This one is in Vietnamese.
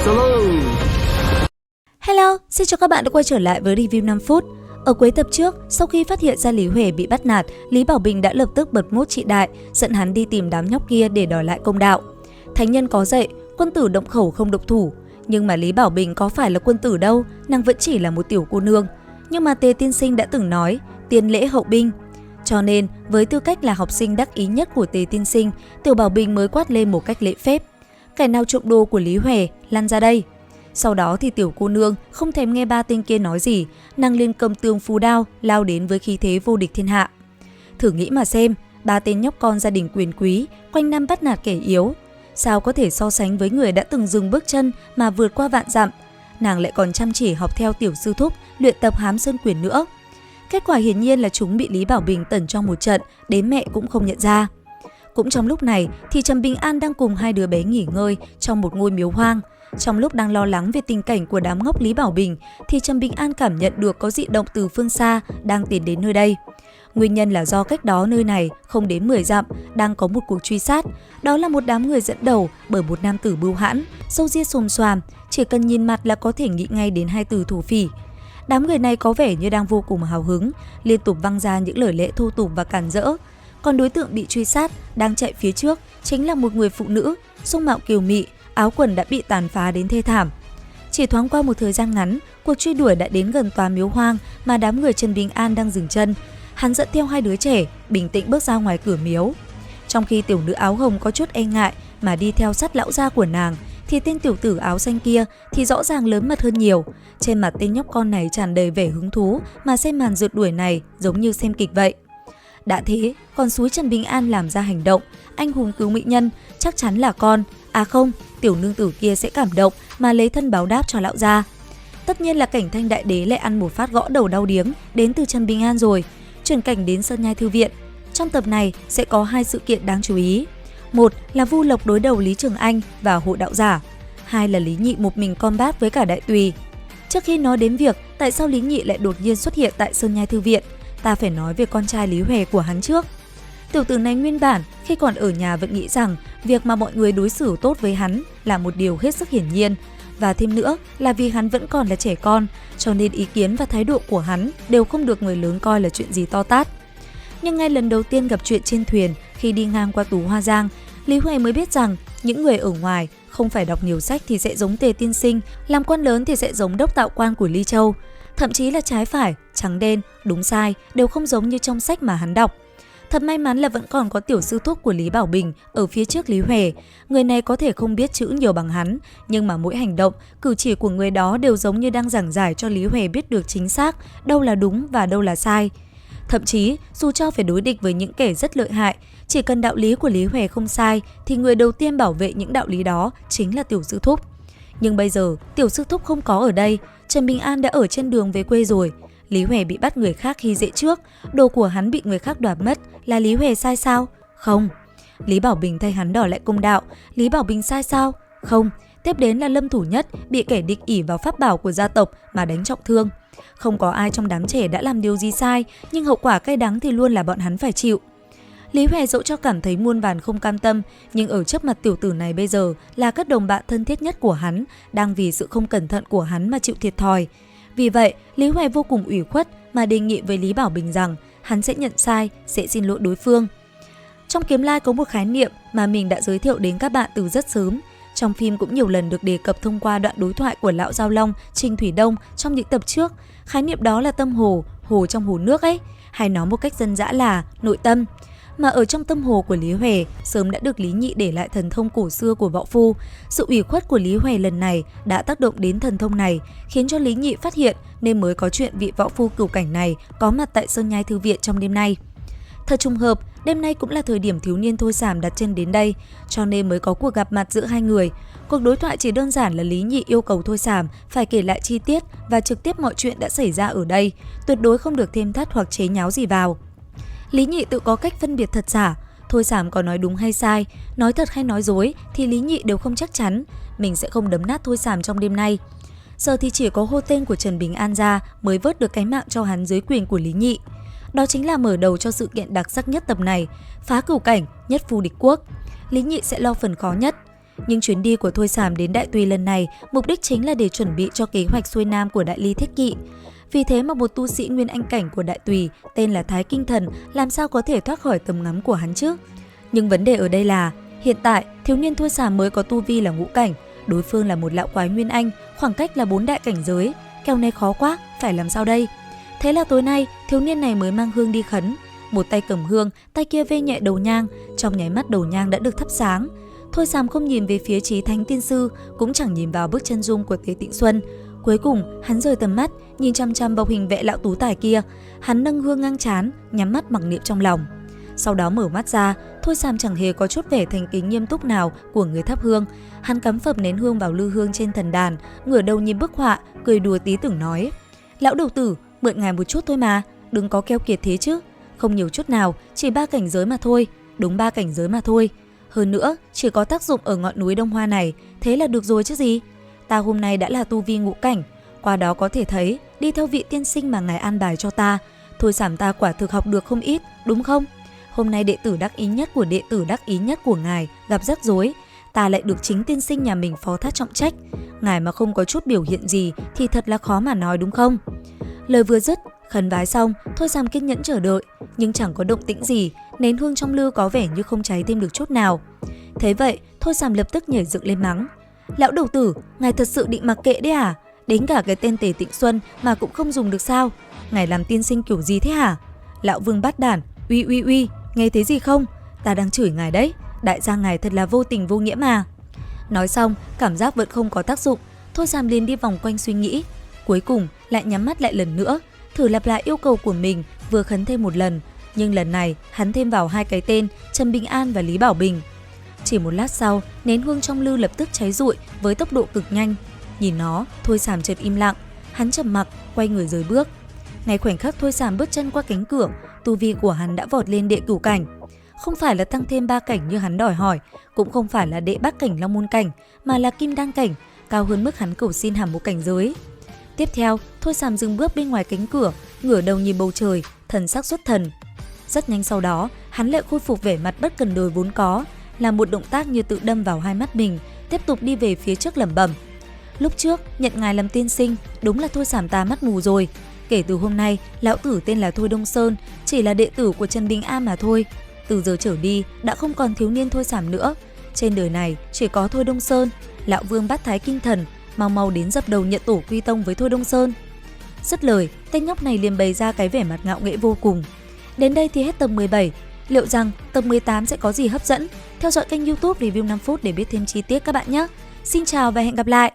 Solo. Hello, xin chào các bạn đã quay trở lại với review 5 phút. Ở cuối tập trước, sau khi phát hiện ra Lý Huệ bị bắt nạt, Lý Bảo Bình đã lập tức bật mốt trị đại, dẫn hắn đi tìm đám nhóc kia để đòi lại công đạo. Thánh nhân có dạy, quân tử động khẩu không động thủ. Nhưng mà Lý Bảo Bình có phải là quân tử đâu, nàng vẫn chỉ là một tiểu cô nương. Nhưng mà Tề Tiên Sinh đã từng nói, tiên lễ hậu binh. Cho nên, với tư cách là học sinh đắc ý nhất của Tề Tiên Sinh, Tiểu Bảo Bình mới quát lên một cách lễ phép. Kẻ nào trộm đồ của Lý Huệ, lăn ra đây. Sau đó thì tiểu cô nương không thèm nghe ba tên kia nói gì, nàng liền cầm tường phù đao lao đến với khí thế vô địch thiên hạ. Thử nghĩ mà xem, ba tên nhóc con gia đình quyền quý, quanh năm bắt nạt kẻ yếu. Sao có thể so sánh với người đã từng dừng bước chân mà vượt qua vạn dặm. Nàng lại còn chăm chỉ học theo tiểu sư thúc, luyện tập hám sơn quyền nữa. Kết quả hiển nhiên là chúng bị Lý Bảo Bình tẩn trong một trận, đến mẹ cũng không nhận ra. Cũng trong lúc này thì Trầm Bình An đang cùng hai đứa bé nghỉ ngơi trong một ngôi miếu hoang. Trong lúc đang lo lắng về tình cảnh của đám ngốc Lý Bảo Bình thì Trầm Bình An cảm nhận được có dị động từ phương xa đang tiến đến nơi đây. Nguyên nhân là do cách đó nơi này không đến 10 dặm đang có một cuộc truy sát. Đó là một đám người dẫn đầu bởi một nam tử bưu hãn, râu ria xồm xoàm, chỉ cần nhìn mặt là có thể nghĩ ngay đến hai từ thổ phỉ. Đám người này có vẻ như đang vô cùng hào hứng, liên tục văng ra những lời lẽ thô tục và cản rỡ. Còn đối tượng bị truy sát đang chạy phía trước chính là một người phụ nữ, dung mạo kiều mị, áo quần đã bị tàn phá đến thê thảm. Chỉ thoáng qua một thời gian ngắn, cuộc truy đuổi đã đến gần tòa miếu hoang mà đám người Trần Bình An đang dừng chân. Hắn dẫn theo hai đứa trẻ, bình tĩnh bước ra ngoài cửa miếu. Trong khi tiểu nữ áo hồng có chút e ngại mà đi theo sát lão gia của nàng, thì tên tiểu tử áo xanh kia thì rõ ràng lớn mật hơn nhiều. Trên mặt tên nhóc con này tràn đầy vẻ hứng thú mà xem màn rượt đuổi này giống như xem kịch vậy. Đã thế, còn xúi Trần Bình An làm ra hành động, anh hùng cứu mỹ nhân, chắc chắn là con. À không, tiểu nương tử kia sẽ cảm động mà lấy thân báo đáp cho lão gia. Tất nhiên là cảnh Thanh Đại Đế lại ăn một phát gõ đầu đau điếng đến từ Trần Bình An rồi. Chuyển cảnh đến Sơn Nhai Thư Viện. Trong tập này sẽ có hai sự kiện đáng chú ý. Một là Vu Lộc đối đầu Lý Trường Anh và Hộ Đạo Giả. Hai là Lý Nhị một mình combat với cả Đại Tùy. Trước khi nói đến việc tại sao Lý Nhị lại đột nhiên xuất hiện tại Sơn Nhai Thư Viện, ta phải nói về con trai Lý Huệ của hắn trước. Tiểu tử này nguyên bản khi còn ở nhà vẫn nghĩ rằng việc mà mọi người đối xử tốt với hắn là một điều hết sức hiển nhiên. Và thêm nữa là vì hắn vẫn còn là trẻ con, cho nên ý kiến và thái độ của hắn đều không được người lớn coi là chuyện gì to tát. Nhưng ngay lần đầu tiên gặp chuyện trên thuyền khi đi ngang qua Tú Hoa Giang, Lý Huệ mới biết rằng những người ở ngoài không phải đọc nhiều sách thì sẽ giống Tề Tiên Sinh, làm quan lớn thì sẽ giống đốc tạo quan của Ly Châu. Thậm chí là trái phải, trắng đen, đúng sai đều không giống như trong sách mà hắn đọc. Thật may mắn là vẫn còn có tiểu sư thúc của Lý Bảo Bình ở phía trước Lý Huệ. Người này có thể không biết chữ nhiều bằng hắn, nhưng mà mỗi hành động, cử chỉ của người đó đều giống như đang giảng giải cho Lý Huệ biết được chính xác đâu là đúng và đâu là sai. Thậm chí, dù cho phải đối địch với những kẻ rất lợi hại, chỉ cần đạo lý của Lý Huệ không sai thì người đầu tiên bảo vệ những đạo lý đó chính là tiểu sư thúc. Nhưng bây giờ, tiểu sư thúc không có ở đây, Trần Bình An đã ở trên đường về quê rồi. Lý Huệ bị bắt người khác khi dễ trước, đồ của hắn bị người khác đoạt mất, là Lý Huệ sai sao? Không. Lý Bảo Bình thay hắn đòi lại công đạo, Lý Bảo Bình sai sao? Không. Tiếp đến là Lâm Thủ Nhất bị kẻ địch ỷ vào pháp bảo của gia tộc mà đánh trọng thương. Không có ai trong đám trẻ đã làm điều gì sai, nhưng hậu quả cay đắng thì luôn là bọn hắn phải chịu. Lý Huệ dẫu cho cảm thấy muôn vàn không cam tâm, nhưng ở trước mặt tiểu tử này bây giờ là các đồng bạn thân thiết nhất của hắn, đang vì sự không cẩn thận của hắn mà chịu thiệt thòi. Vì vậy, Lý Huệ vô cùng ủy khuất mà đề nghị với Lý Bảo Bình rằng hắn sẽ nhận sai, sẽ xin lỗi đối phương. Trong Kiếm Lai có một khái niệm mà mình đã giới thiệu đến các bạn từ rất sớm. Trong phim cũng nhiều lần được đề cập thông qua đoạn đối thoại của Lão Giao Long, Trình Thủy Đông trong những tập trước. Khái niệm đó là tâm hồ, hồ trong hồ nước ấy, hay nói một cách dân dã là nội tâm. Mà ở trong tâm hồ của Lý Huệ sớm đã được Lý Nhị để lại thần thông cổ xưa của Võ Phu. Sự ủy khuất của Lý Huệ lần này đã tác động đến thần thông này, khiến cho Lý Nhị phát hiện nên mới có chuyện vị võ phu cửu cảnh này có mặt tại Sơn Nhai Thư Viện trong đêm nay. Thật trùng hợp, đêm nay cũng là thời điểm thiếu niên Thôi Sảm đặt chân đến đây, cho nên mới có cuộc gặp mặt giữa hai người. Cuộc đối thoại chỉ đơn giản là Lý Nhị yêu cầu Thôi Sảm phải kể lại chi tiết và trực tiếp mọi chuyện đã xảy ra ở đây, tuyệt đối không được thêm thắt hoặc chế nháo gì vào. Lý Nhị tự có cách phân biệt thật giả, Thôi Sảm có nói đúng hay sai, nói thật hay nói dối thì Lý Nhị đều không chắc chắn, mình sẽ không đấm nát Thôi Sảm trong đêm nay. Giờ thì chỉ có hô tên của Trần Bình An ra mới vớt được cái mạng cho hắn dưới quyền của Lý Nhị. Đó chính là mở đầu cho sự kiện đặc sắc nhất tập này, phá cửu cảnh, nhất phu địch quốc. Lý Nhị sẽ lo phần khó nhất. Nhưng chuyến đi của Thôi Sàm đến Đại Tùy lần này mục đích chính là để chuẩn bị cho kế hoạch xuôi nam của Đại Ly Thiết Kỵ. Vì thế mà một tu sĩ nguyên anh cảnh của Đại Tùy tên là Thái Kinh Thần làm sao có thể thoát khỏi tầm ngắm của hắn chứ? Nhưng vấn đề ở đây là hiện tại thiếu niên Thôi Sàm mới có tu vi là ngũ cảnh, đối phương là một lão quái nguyên anh, khoảng cách là 4 đại cảnh giới, kèo này khó quá, phải làm sao đây? Thế là tối nay thiếu niên này mới mang hương đi khấn, một tay cầm hương, tay kia vê nhẹ đầu nhang, trong nháy mắt đầu nhang đã được thắp sáng. Thôi Sàm không nhìn về phía Chí Thánh Tiên Sư, cũng chẳng nhìn vào bức chân dung của Tế Tịnh Xuân. Cuối cùng, hắn rời tầm mắt, nhìn chăm chăm vào hình vẽ lão tú tài kia. Hắn nâng hương ngang trán, nhắm mắt mặc niệm trong lòng. Sau đó mở mắt ra, Thôi Sàm chẳng hề có chút vẻ thành kính nghiêm túc nào của người thắp hương. Hắn cắm phập nén hương vào lư hương trên thần đàn, ngửa đầu nhìn bức họa, cười đùa tí tưởng nói: "Lão đầu tử, mượn ngài một chút thôi mà, đừng có keo kiệt thế chứ. Không nhiều chút nào, chỉ 3 cảnh giới mà thôi, đúng 3 cảnh giới mà thôi. Hơn nữa, chỉ có tác dụng ở ngọn núi Đông Hoa này, thế là được rồi chứ gì. Ta hôm nay đã là tu vi ngũ cảnh, qua đó có thể thấy, đi theo vị tiên sinh mà ngài an bài cho ta, Thôi Sàm ta quả thực học được không ít, đúng không? Hôm nay đệ tử đắc ý nhất của đệ tử đắc ý nhất của ngài gặp rắc rối, ta lại được chính tiên sinh nhà mình phó thác trọng trách. Ngài mà không có chút biểu hiện gì thì thật là khó mà nói đúng không?" Lời vừa dứt, khấn vái xong, Thôi Sàm kiên nhẫn chờ đợi, nhưng chẳng có động tĩnh gì, nén hương trong lư có vẻ như không cháy thêm được chút nào. Thế vậy, Thôi Sàm lập tức nhảy dựng lên mắng: "Lão đầu tử, ngài thật sự định mặc kệ đấy à? Đến cả cái tên Tề Tịnh Xuân mà cũng không dùng được sao? Ngài làm tiên sinh kiểu gì thế hả? Lão Vương bát đản, uy, nghe thấy gì không? Ta đang chửi ngài đấy, đại gia ngài thật là vô tình vô nghĩa mà." Nói xong, cảm giác vẫn không có tác dụng, Thôi Sàm liền đi vòng quanh suy nghĩ. Cuối cùng lại nhắm mắt lại lần nữa, thử lặp lại yêu cầu của mình, vừa khấn thêm một lần, nhưng lần này hắn thêm vào 2 cái tên Trần Bình An và Lý Bảo Bình. Chỉ một lát sau, nén hương trong lư lập tức cháy rụi với tốc độ cực nhanh. Nhìn nó, Thôi Sàm chợt im lặng, hắn trầm mặc, quay người rời bước. Ngay khoảnh khắc Thôi Sàm bước chân qua cánh cửa, tu vi của hắn đã vọt lên đệ cửu cảnh. Không phải là tăng thêm 3 cảnh như hắn đòi hỏi, cũng không phải là đệ bát cảnh Long Môn cảnh, mà là Kim Đan cảnh, cao hơn mức hắn cầu xin hàm một cảnh giới. Tiếp theo, Thôi Sàm dừng bước bên ngoài cánh cửa, ngửa đầu nhìn bầu trời, thần sắc xuất thần. Rất nhanh sau đó, hắn lại khôi phục vẻ mặt bất cần đời vốn có, làm một động tác như tự đâm vào hai mắt mình, tiếp tục đi về phía trước lẩm bẩm: "Lúc trước nhận ngài làm tiên sinh, đúng là Thôi Sàm ta mắt mù rồi. Kể từ hôm nay, lão tử tên là Thôi Đông Sơn, chỉ là đệ tử của Trần Bình An mà thôi. Từ giờ trở đi, đã không còn thiếu niên Thôi Sàm nữa. Trên đời này chỉ có Thôi Đông Sơn, lão Vương bắt Thái Kinh Thần, mau đến dập đầu nhận tổ quy tông với Thôi Đông Sơn." Dứt lời, tên nhóc này liền bày ra cái vẻ mặt ngạo nghễ vô cùng. Đến đây thì hết tập 17. Liệu rằng tập 18 sẽ có gì hấp dẫn? Theo dõi kênh YouTube Review 5 phút để biết thêm chi tiết các bạn nhé. Xin chào và hẹn gặp lại!